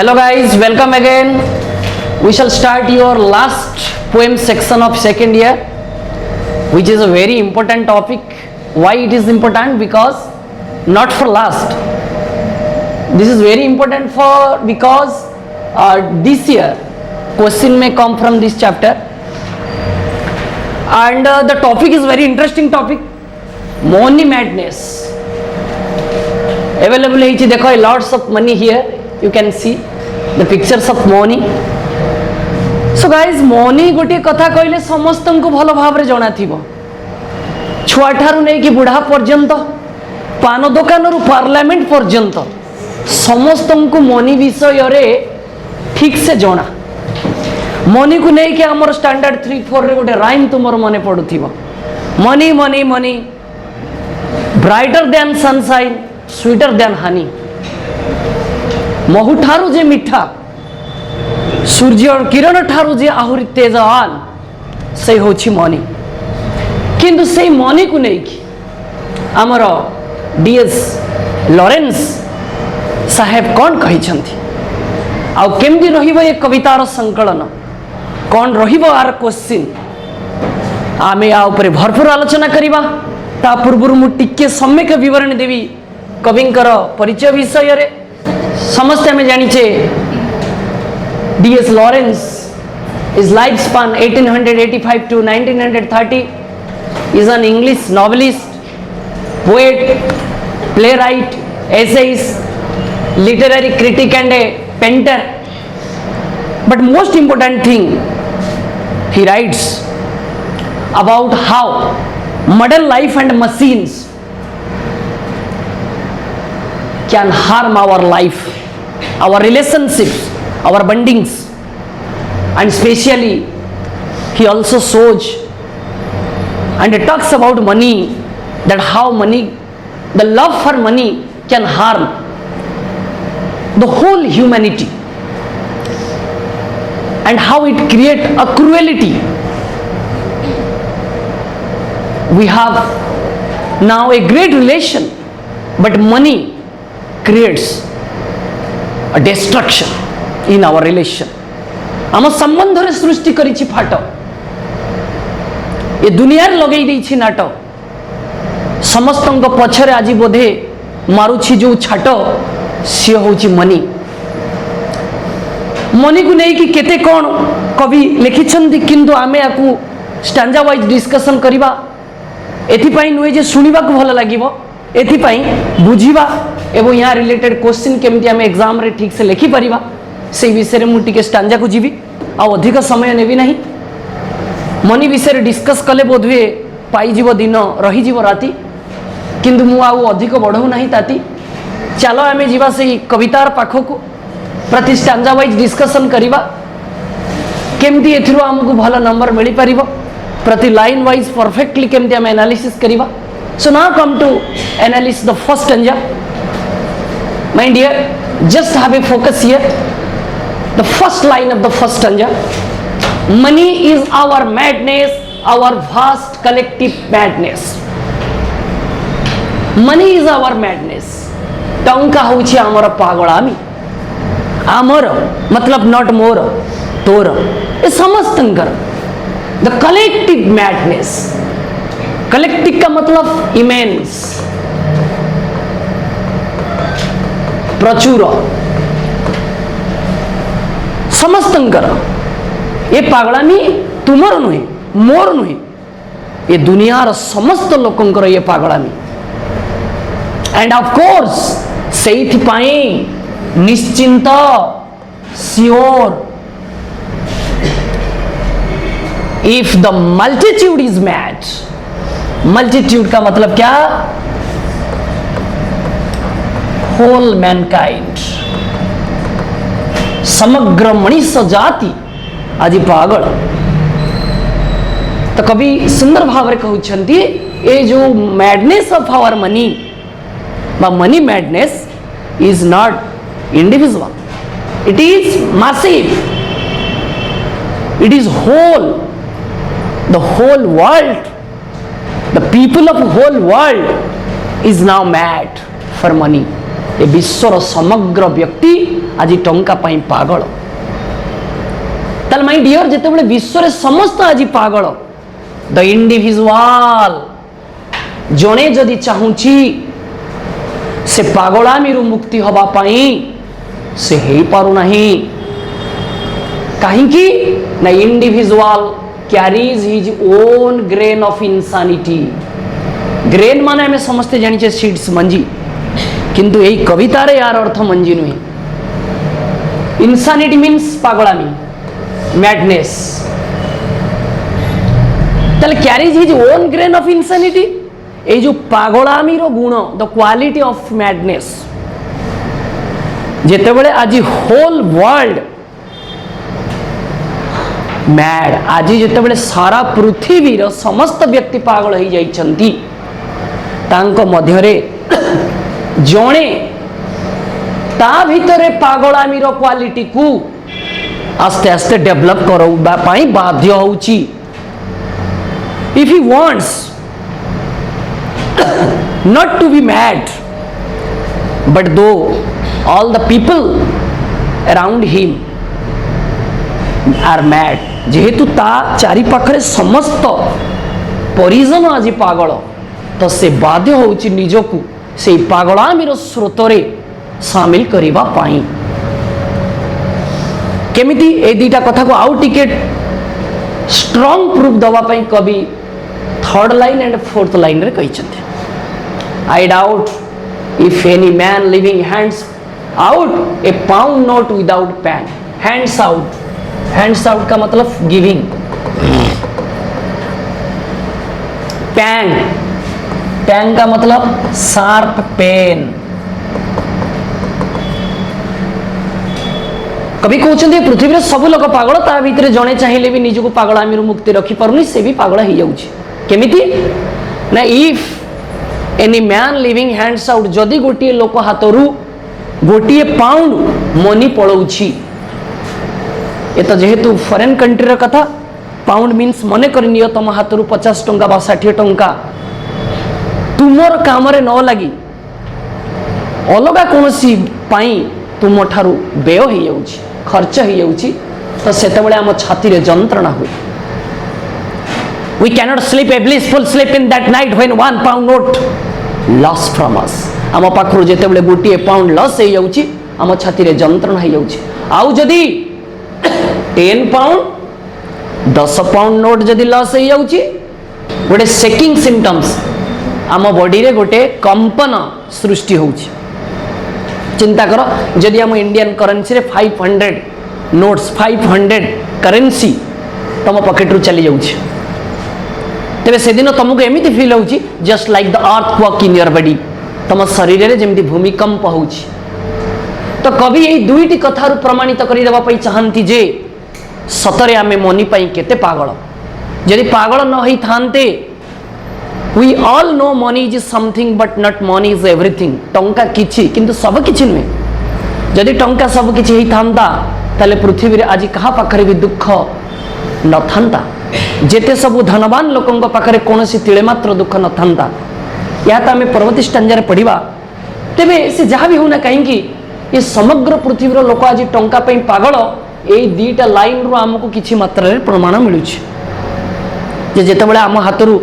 Hello guys, welcome again. We shall start your last poem section of second year, which is a very important topic. Why it is important? Because not for last. This is very important for because this year question may come from this chapter, and the topic is very interesting topic. Money madness. Available है देखो lots of money here. You can see the pictures of money. So guys, money गोटे कथा कहले समस्त को भल भाव रे जणा थिबो. छुआ ठारू नै कि बुढ़ा पर्यंत पान दुकान रु पार्लियामेंट पर्यंत समस्त को मनी विषय रे ठीक से जणा. मनी को नै कि हमर स्टैंडर्ड 3-4 रे गोटे राइम तुमर मने पडुथिबो. Money money money brighter than sunshine sweeter than honey. महु ठारू जे मिठा सूर्य किरण ठारू जे आहुरी तेजवान से होछि मनी. किंतु से मनी को नहीं कि आमर डीएस लॉरेंस साहेब कौन कही छंती आउ केमती रहिबो ए कवितार संकलन कौन रहिबो आर क्वेश्चन आमे आ ऊपर भरपूर आलोचना करिबा. ता पूर्व मु टिके सम्यक विवरण देवी कविंकर परिचय विषय रे. समस्त में जानिचे DS Lawrence is life span 1885 to 1930 is an English novelist, poet, playwright, essayist, literary critic and a painter. But most important thing, he writes about how modern life and machines can harm our life, our relationships, our bondings, and especially he also shows and talks about money, that how money, the love for money can harm the whole humanity and how it create a cruelty. We have now a great relation, but money creates a destruction in our relation. आम संबंध रे सृष्टि करिछि फाट. ये दुनिया रे लगेई देछि नाट. समस्तंक पछरे आजि बोधे मारुछि जो छाट से होछि मनी. मनी को नहीं कि केते कोन कवि लिखिछन्ति, किंतु आमे आकु स्टैंजा वाइज डिस्कशन करिबा. एथि पई नुए जे सुनिबा को भल लागिबो, एथि पई बुझिबा एवं यहाँ रिलेटेड क्वेश्चन केमती आम एग्जाम रे ठीक से लिखि परिबा से विषय में मुझे स्टांजा को जीवी आ अधिक समय नेबी नहीं. मनी विषय डिस्कस कले बोध हुए पाइजिव दिन रहीजिव राति, किंतु मु आउ अधिक बढ़ऊ नहीं ताती. चलो आम जीवा से कवितार पाखक प्रति स्टांजा वाइज डिस्कशन करिबा केमती एथिरो हमको भल नंबर मिल पारिबो, प्रति लाइन वाइज परफेक्टली केमती आम एनालिसिस करिबा. So now come to analyze the first stanza. My dear, just have a focus here. The first line of the first stanza. Money is our madness, our vast collective madness. Money is our madness. टंका होछि आमर पागलामी. आमर मतलब not more, तोर. ए समस्तंकर. The collective madness. Collective का मतलब immense, प्रचुर, समस्तंकर. ये पागलामी तुमर नुहे, मोर नुहे, ये दुनियार समस्त लोकंकर ये पागलामी. एंड ऑफ कोर्स सेइथि पाई निश्चिंत sure, if the multitude is mad. Multitude का मतलब क्या? होल मैनकाइंड, समग्र मनुष्य जाति आज पागल. तो कवि सुंदर भाव रे कहउछंती ए जो मैडनेस ऑफ आवर मनी बा money madness is not individual, it is massive, it is whole. The whole world, the people of whole world is now mad for money. ए विश्वर समग्र व्यक्ति आज टंका पाई पागल। ताल माय डियर जेतेबेले विश्व समस्त आज पागल, द इंडिविजुअल जणे जदि चाहूची से पागलामी मुक्ति हवा पाई से हे पारु नहीं। कहीं ना individual carries his own grain of insanity. Grain माने हमें समस्ते जानिचे सीड्स मंजी, किंतु यही कवितार यार अर्थ मंजी नुहे। इनसानिटी मीन्स पागलामी, मैडनेस। ताले carries his own grain of insanity, ये जो पागलामी रो गुण, द क्वालिटी ऑफ मैडनेस। जेतेबेले आज होल वर्ल्ड मैड, आज जेतेबेले सारा पृथ्वी रो समस्त व्यक्ति पागल हो जाइछंती, तांको मध्यरे जणे ता भितरे पागलामी रो क्वालिटी को आस्ते आस्ते डेवलप करबा पाई बाध्य होउची। If he wants not to be mad, but though all the people around him are mad, जेहेतु ता चारि पाखरे समस्त परिजन आज पागल, तो से बाध्य होउची निजकु से पागलामीर स्रोतरे सामिल करिबा पाई। केमिति ए दीटा कथा को आउ टिके स्ट्रॉन्ग प्रूफ दवा पाई कवि third line and fourth line रे कहिछथि। I doubt if any man living hands out a pound note without pang. Hands out, hands out का मतलब giving. Pang, pang का मतलब sharp pain. कभी कहते पृथ्वी रे सब लोक पागल, ता भीतर जड़े चाहिए भी निजको पागलामी मुक्ति रखी पारुनी, से भी पागल हो जाउछि। केमिति ना if any man living hands out, जदि गोटे लोक हाथरू गोटे पाउंड मनी पलाउछि, ये तो जेहेतु फॉरेन कंट्री रा कथा, पाउंड मीन्स मने करनियो तुम हाथरू 50 टंका बा 60 टंका तुमर काम रे न लगी अलगा कोनसी पाई तुम ठारू व्यय हो जाउछि, खर्च हो जाउछि, तो सेतेबेले हम छाती रे जंत्रणा हुए। We cannot sleep a blissful sleep in that night when 1 pound note lost from us. आम पाखरु जेतेबेले गोटे पाउंड लॉस हो जाउछि, आम छाती रे जंत्रणा हो जाउछि। आउ जदि 10 पाउंड 10 पाउंड नोट जदि लॉस हो जाउछि, गोटे शेकिंग सिम्पटम्स आम बॉडी रे गोटे कंपन सृष्टि होउछि। चिंता करो जदि आम इंडियन करेंसी रे 500 नोट्स 500 करेंसी तुम पॉकेट रु चली जाउछि, तेरे से दिन तुमको एमती फिल होउछि just like the earthquake in your body, तुम शरीर रे जेमती भूमिकंप होउछि। तो कवि यही दुईटी कथारु प्रमाणित करि देबा पई चाहंती जे सतरे आमे मनी पई केते पागल। यदि पागल न होई थांते, we all know money is something but not money is everything. टंका किछि किंतु सब किछि नुहे। यदि टंका सब किछि हेई थांता ताले पृथ्वी रे आज कहा पाखरे भी दुख न थांता, जेते सबु धनवान लोकंग पाखरे कोनोसी तिळे मात्र दुख न थांता। या तो आमे परवर्ती स्टांजारे पढ़िबा। तेबे से जहाँ भी होना कहीं ये समग्र पृथ्वी रो लोक आज टंका पई पागल, ए दीटा लाइन रो हमको किछि मात्रा रे प्रमाण मिलुछि जे जेतेबेले आम हाथरू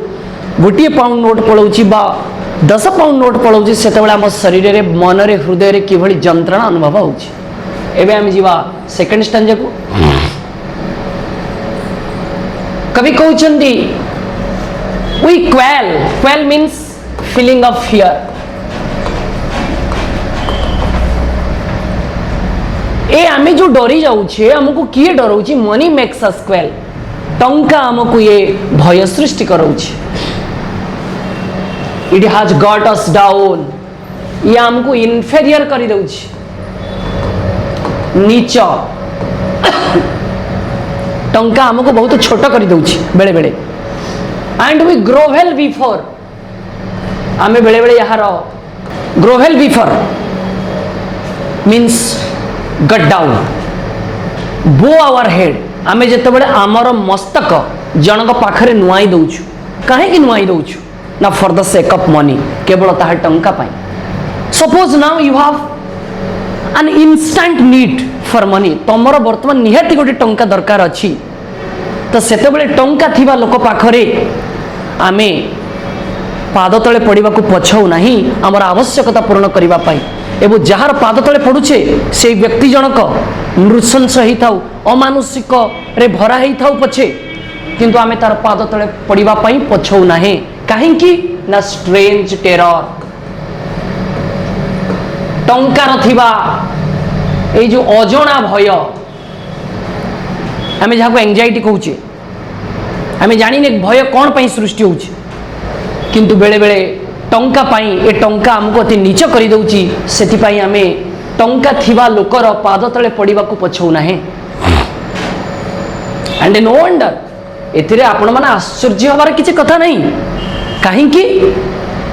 गोटे पाउंड नोट पलाउछि बा 10 पाउंड नोट पलाउछि, सेतेबेले आम शरीर रे मन रे हृदय रे किभଳି जंत्रणा अनुभव होउछि। एबे हम जीवा सेकंड स्टांजा को। कवि कहउछंती we quail means feeling of fear. ए आमे जो डरी जाउछे, हमको किए डराउछि? Money makes us quail. टंका हमको ये भय सृष्टि कराउछि। It has got us down, ये हमको इन्फेरियर करि दउछि, नीच। टंका हमको बहुत छोट कर दउछि बेले बेले। एंड वी ग्रोवेल बिफोर, आमे बेले बेले यार ग्रोवेल बिफोर मीन्स गट डाउन, बो आवर हेड। आमे जते बेले आमर मस्तक जनक पाखरे नुआई दउछु। काहे कि नुआई दउछु ना for the sake of money, केवल ताहा टंका पाई। Suppose now you have an instant need for money, तमर बर्तमान निहाती गोटे टंका दरकार अच्छी, तो सेते बेले टंका थिबा लोक पाखरे आमे पाद तले पड़वा को पछाऊ नहीं आमर आवश्यकता पूर्ण करने पाई। एवं जार पाद तले पड़ुछे से व्यक्ति जनक नृशंस होता अमानुषिक रे भरा होता पछे, किंतु आमे तार पाद तले पड़वा पाई पछाऊ नहीं। कहीं ना स्ट्रेंज टेरर टंकार थिबा ए जो अजणा भय आमे जहाँ एंजाइटी कहूचे, आमे जानी भय कौन पाई सृष्टि होउची, किंतु बेले बेले टंका पाई ए टंका हमको अति नीच कर दउची, सेथिपाई आमे टंका थिबा लोकर पाद तले पड़वा को पछाऊ नाही। एंड नो वंडर एथिरे आपण माने आश्चर्य हबार किछि कथा नहीं। कहीं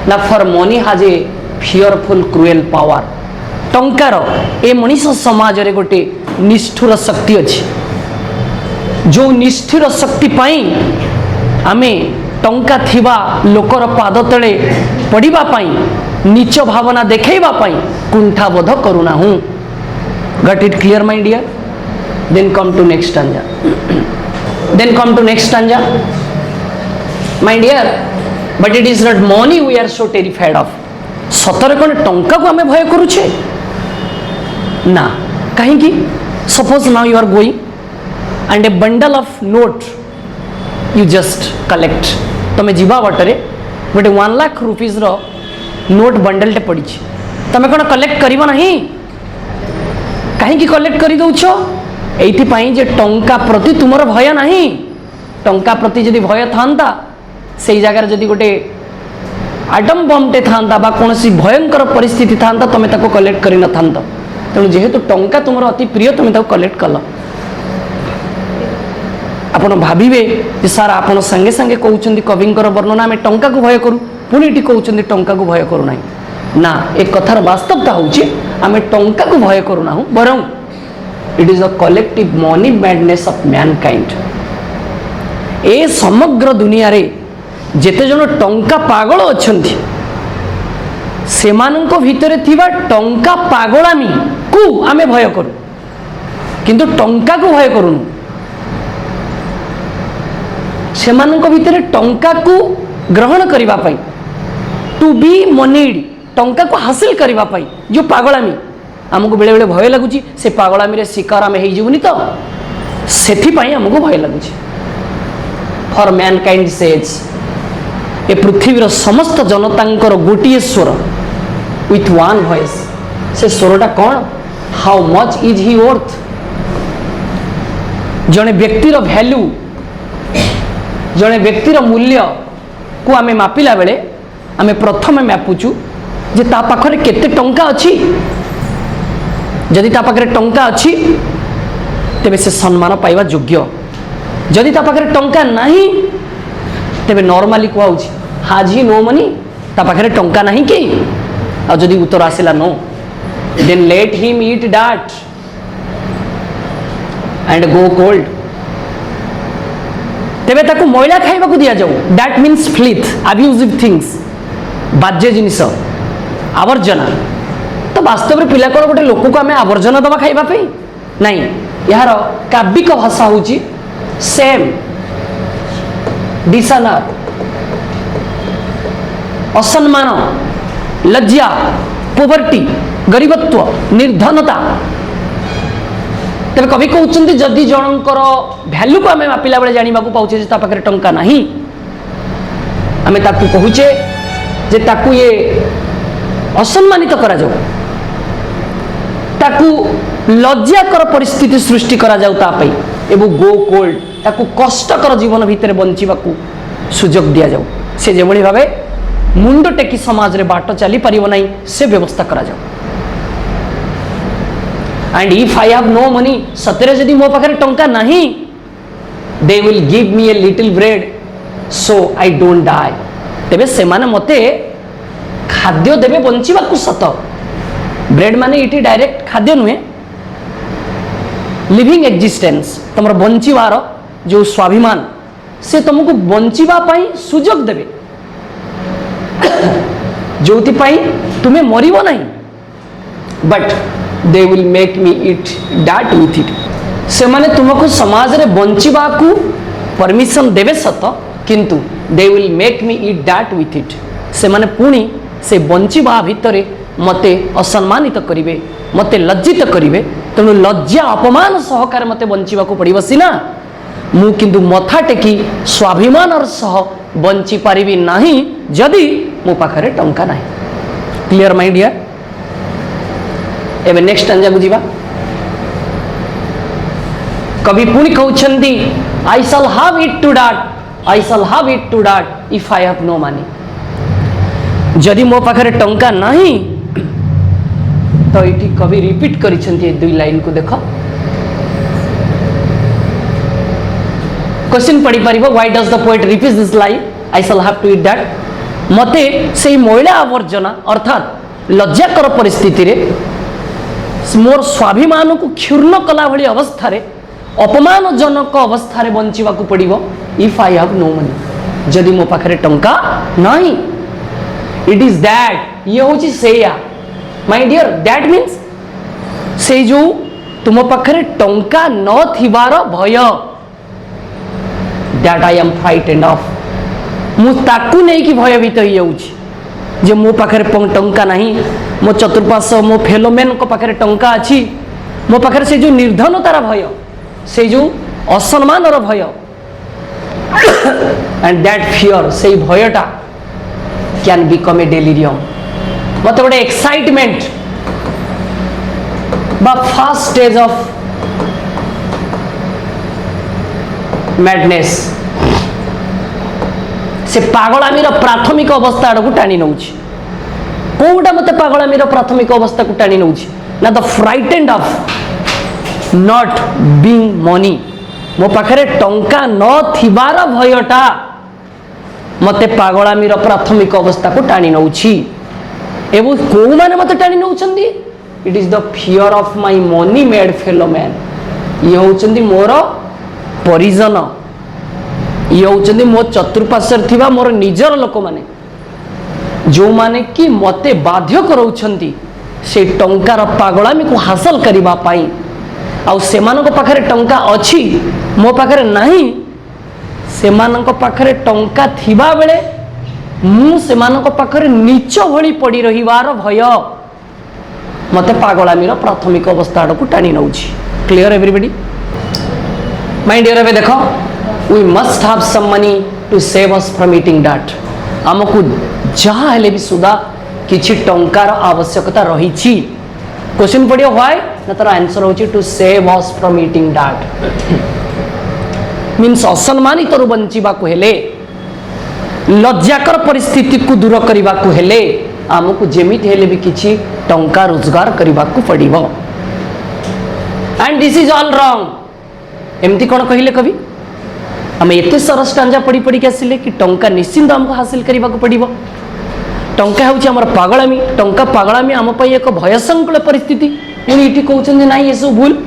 ना फॉर मनी हाज ए फियरफुल क्रुएल पावर, टंकार ए मनीष समाज रे गोटे निष्ठुर शक्ति अच्छी, जो निष्ठुर शक्ति पाई आमे टंका थिबा लोकर पाद तले पड़िबा पाई नीच भावना देखैबा पाई कुंठाबोध करुना हूँ। Got it clear my dear? Then come to next stanza, then come to next stanza my dear, but it is not money we are so terrified of. सतरे कौन टंका को आमे भय करुछे ना। कहीं suppose now you are going and a bundle of note you just collect, तुम्हें जीवा बाटरे गोटे 1 लाख रुपीज रो नोट बंडल टे पड़ी, तुम्हें कौन कलेक्ट करिबो नहीं? कहीं कलेक्ट कर दौछ एइथिपाई जे टंका प्रति तुमर भय नहीं। टंका प्रति जदि भय थांता से जगार जदि गोटे आटम बमटे था कौन भयंकर परिस्थिति था तुम्हें ताको कलेक्ट कर न था। तेणु जेहेतु टंका तुम अति प्रिय तुम्हें ताको कलेक्ट कल। आपण भाविबे जे सार आपण संगे संगे कहउछन्ती कविंकर वर्णना आमे टंका को भय करू, पुणी एटी कहउछन्ती टंका को भय करू नाही ना। एक कथार वास्तवता होउछि आमे टंका को भय करू नाहु, बरं it is a collective money madness of mankind. ए समग्र दुनिया रे जेते जन टंका पागल अछंती सेमानंको भितरे थिबा टंका पागलामी को आमे भय करू, किंतु टंका को भय करूनु। सेमानंको भितरे टंका को ग्रहण करिबा पाई, टू बी मनीड, टंका को हासिल करिबा पाई जो पागलामी हमको बेले बेले भय लगुची, से पागलामी रे शिकार आमे हेइ जीवनी तो सेथि पाई हमको भय लगुची। फॉर मैनकाइंड सेज ए पृथ्वीर समस्त जनतांकर गोटिए स्वर विथ वन वॉइस, से स्वरटा कौन? How much is he worth. जने व्यक्तिर वैल्यू, जने व्यक्तिर मूल्य को आमे मापिला बेले आमे प्रथम मापुचु जे ता पाखरे केते टंका अछि। जदि ता पाखरे टंका अछि तेबे से सम्मान पाइबा योग्य, जदि ता पाखरे टंका नहीं तेबे नॉर्मली कहउछि हाज ही नो मनी, ता पाखरे टंका नहीं कि। आ जदि उत्तर आसिला no, then let him eat डाट एंड गो कोल्ड। तेबे ताको मैला खाइबा को दिया जाऊ, that means filth abusive things, बाज्य जिनिस आवर्जना। तो वास्तव में पिला कोन गोटे लोक को आमे आवर्जना दबा खाइबा पे नहीं। यार काव्यिक भाषा होची सेम, डिसनर, असम्मान, लज्जा, पोवर्टी, गरीबत्व, निर्धनता। तेरे कवि कहते जदि जनकर भैल्यू को आम मापिला बेले जाना पाचे पाखे टंका नहीं, आम ताकू कहूचे जे ताकू ये असम्मानित करा जाऊ, ताकू लज्जाकर परिस्थिति सृष्टि करा जाऊ तापई, एवं गो कोल्ड ताकू कष्टकर जीवन भितर बंचिबा सुजोग दिया जाऊ। से जो भाव मुंड टेकी समाज रे बाट चली पारिबो नहीं से व्यवस्था करा जाऊ। And if I have no money, सतरे जदि मो पाखरे टंका नहीं, they will give me a little bread so I don't die. तेबे से माने मते खाद्य देबे बंचिबा को सत। ब्रेड माने इटी डायरेक्ट खाद्य नुहे, लिविंग एक्जिस्टेंस, तुम बंचिबार जो स्वाभिमान से तुमको बंचिबा पाई सुजोग देबे, जोथि पाई तुम्हें मरिबो नहीं, but they will make me it that with it. से माने तुमको समाज रे बंचिबा को परमिशन देवे सत, किंतु they will make me it that with it. से माने पुणी से बंचिबा भितरे मते असम्मानित करिवे, मते लज्जित करिवे। तेणु लज्जा अपमान सहकार मते बंचिबा को पड़िबो सिना, मु किंतु मथा टेकी स्वाभिमान सह बंची पारिबी नाही जदि मो पाखरे टंका नाही। Clear my dear? एबे नेक्स्ट अंजा को जीवा। कवि पुणी कहउछंती I shall have it to that, I shall have it to that if I have no money. जदि मो पाखरे टंका नाही तो इठी कवि रिपीट करिछंती दुई लाइन को देखो। क्वेश्चन पढ़ी पारिबो, why does the poet repeat this line I shall have to it that. मते सेही महिला आवर्जना अर्थात लज्जाकर परिस्थिति रे मोर स्वाभिमान को क्षुर्ण कला भली अवस्था रे, अपमानजनक अवस्था रे बंचिबा को पड़िबो if I have no money, जदि मो पाखरे टंका नाही। इट इज दैट, ये होची सेया माय डियर। दैट मीन्स से जो तुम पाखरे टंका न थिबार भय, that I am frightened of. मु ताकू नहीं कि भयभीत हो जाउची जे मो पाखरे टंका नहीं, मो चतुर्पाश मो फेलोमेन को पाखरे टंका अछि, मो पाखरे से जो निर्धनतार भय, से जो असम्मानर भय, एंड दैट फियर, से भयटा कैन बिकम ए डेलिरियम। मत गोटे एक्साइटमेंट बा फर्स्ट स्टेज ऑफ मैडनेस, से पागलामीर प्राथमिक अवस्था आड़ को टाणी नौछि। कोउटा मते पागलामीर प्राथमिक अवस्था को टाणी नौछि ना, the frightened of not being money. मो पाखरे टंका न थिबार भयटा मते पागलामीर प्राथमिक अवस्था को टाणी नौछि। एवं को माने मते टाणी नौछंदी? It is the fear of my money made fellow man. ये होचंदी मोर परिजन, ये होचंदी मो चतुर्पार्श्वर थिबा मोर निजर लोक माने, जो माने कि मते बाध्य करौछंती से टंकार पागलामी को हासिल करिबा पाई। आउ सेमानक पाखरे टंका अछि, मो पाखरे नाही। सेमानक पाखरे टंका थिबा बेले मु सेमानक पाखरे नीच भली पड़ी रहिबार भय मते पागलामीर प्राथमिक अवस्था आड़ को टाणी नौछि। Clear everybody? माय डियर, एबे देखो, we must have some money to save us from eating that. हमकु जहा हेले भी सुदा किछि टंकार आवश्यकता रहिछि। क्वेश्चन पड़ियो व्हाई ना, तार आंसर होछि to save us from eating that. Means असम्मानित रु बंचिबा को हेले, लज्जाकर परिस्थिति को दूर करने को हेले आमको जेमिति हेले भी किछि टंका रोजगार करने को पड़िबो। And this is all wrong. एमती कौन कहले कवि? आम एते सरस स्टांजा पढ़ी पढ़ी के आसिले कि टंका निश्चिंत आमको हासिल करने को पड़िबो। टंका होछि हमर पागलामी, टंका पागलामी आम पई एक भयसंकुल परिस्थिति। पुणी इठी कहउछन जे नाही एसो भूल।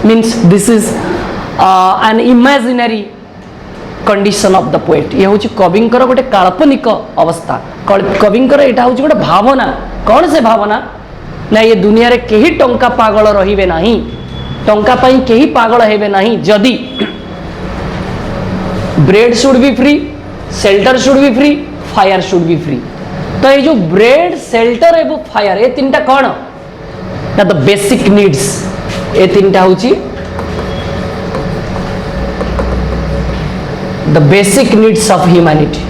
Means this is an imaginary condition of the poet. ये होछि कविंकर गोटे काल्पनिक अवस्था। कविंकर एटा होछि गोटे भावना। कौन से भावना ना, ये दुनिया रे केही टंका पागल रहिबे नाही, टंका पई केही पागल हेबे नाही जदि bread should be free, shelter should be free, fire should be free. तो ये जो ब्रेड, शेल्टर एवं फायर, ये तीनटा कौन ना, द बेसिक नीड्स। ये तीनटा होछि the basic needs of humanity.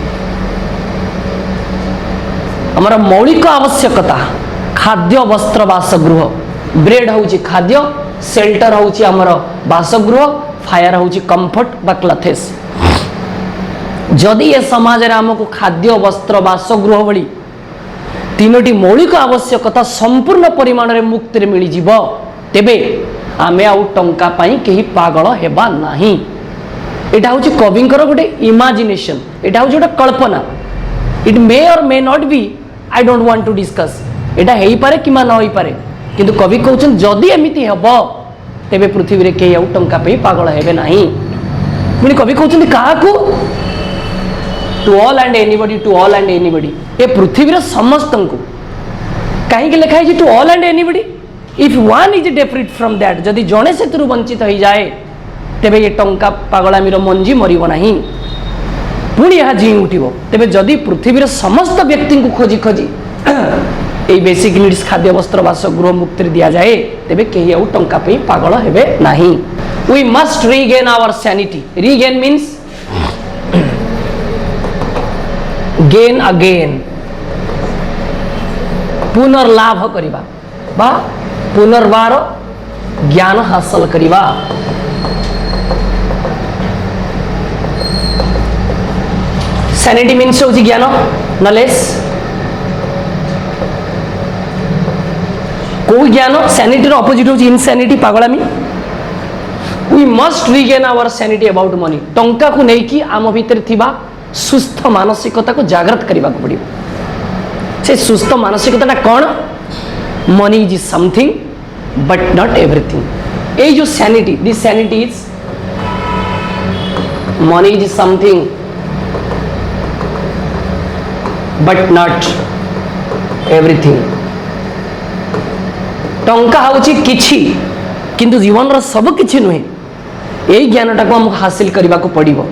हमारा मौलिक आवश्यकता खाद्य, वस्त्र, बासगृह। ब्रेड होछि खाद्य, शेल्टर होछि हमर बासगृह, फायर होछि कंफर्ट बा क्लथेस। जदि ये समाज रे हमको खाद्य, वस्त्र, बासगृह भली तीनोटी मौलिक आवश्यकता संपूर्ण परिमाण रे मुक्त रे मिली जीवो, तेबे आमे आउ टंका पाई केही पागल हेबा नाही। एटा होछि कविंकर गोटे इमेजिनेशन, एटा होछि गोटे कल्पना। It may or may not be, I don't want to discuss. एटा हेई पारे कि न होई पारे, किंतु कवि कहउछन जदि एमिति हेबो तेबे पृथ्वी रे केही आउ टंका पाई पागल हेबे नाही। पुणी कवि कहउछन काहाकू to all and anybody, to all and anybody, ए पृथ्वी समस्त को कहीं लिखाई to all and anybody, if one is deprived from that, जदि जड़े से वंचित हो जाए तेबे ये टंका पागलामीर मंजी मरिब नाही, पुणी यह जी उठिब। तेबे जदि पृथ्वी समस्त व्यक्ति को खोजी खोजी ये बेसिक नीड्स खाद्य वस्त्र बासगृह मुक्ति दि जाए तेबे कहीं आउ टंका पे पागल हेबे नाही। We must regain our sanity, regain means gain again, पुनर्लाभ करिबा बा पुनर्बार ज्ञान हासिल करिबा। सैनिटी मीन्स होची ज्ञान, नॉलेज। को ज्ञान सैनिटी रो अपोजिट होची इनसैनिटी, पागलामी। We must regain our sanity about money, टंका को नहीं कि आम भीतर थिबा सुस्थ मानसिकता को जागृत करने को पड़ो। से सुस्थ मानसिकता कौन? Money is something but not everything. ये जो sanity, this sanity is money is something but not everything. टंका होची किछि किंतु जीवन रो सब किछि नुहे। यही ज्ञानटा को हमको हासिल करने को पड़ो।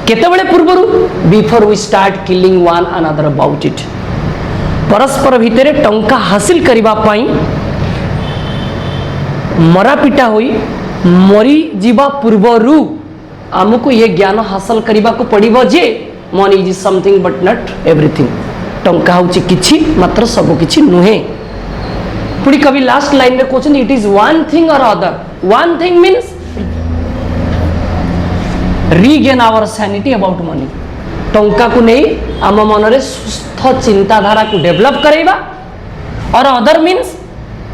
केतेबेले पूर्वरु before we start killing one another about it, परस्पर भितर टंका हासिल करबा पई मरापिटा होई मरी जीवा पूर्वरु आमको ये ज्ञान हासिल करबा को पड़िबो जे money is something but not everything. टंका होची किछि मात्र सब किछि नुहे। पुणी कवि लास्ट लाइन में question, it is one thing or other. One thing means regain our sanity about money, टंका को नहीं आम मन रे सुस्थ चिंताधारा को डेवलप करेबा, or other means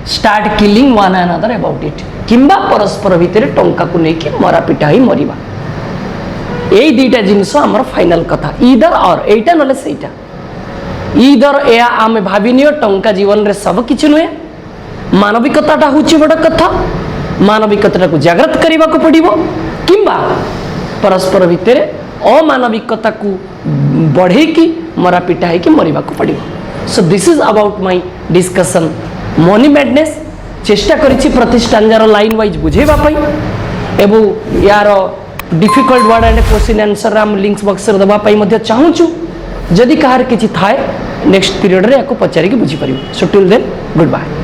start killing one another about it, किंबा परस्पर भितर टंका को नहीं कि मरापिटा ही मरिबा। यही दुईटा जिनस आमर फाइनल कथा, ईदर और एटा नले सेटा। ईदर या आम भाविनियो टंका जीवन रे सब किछि नुहे, मानविकताटा होछि बड़ कथा, मानविकता को जागृत करने को पड़ो, किंबा परस्पर भितर अमानविकता को बढ़े कि मरापिटा है कि मरिबा को पड़ो। So this is about my discussion money madness. चेष्टा करिछि प्रतिष्ठान जार लाइन वाइज बुझेबा पई, एवं यार difficult word and question answer हम लिंक्स बॉक्स रे दबा पई मध्य चाहूछु। जदि कहार किछि थाए नेक्स्ट पीरियड रे याको पचारि के बुझी परिबो। So till then good bye.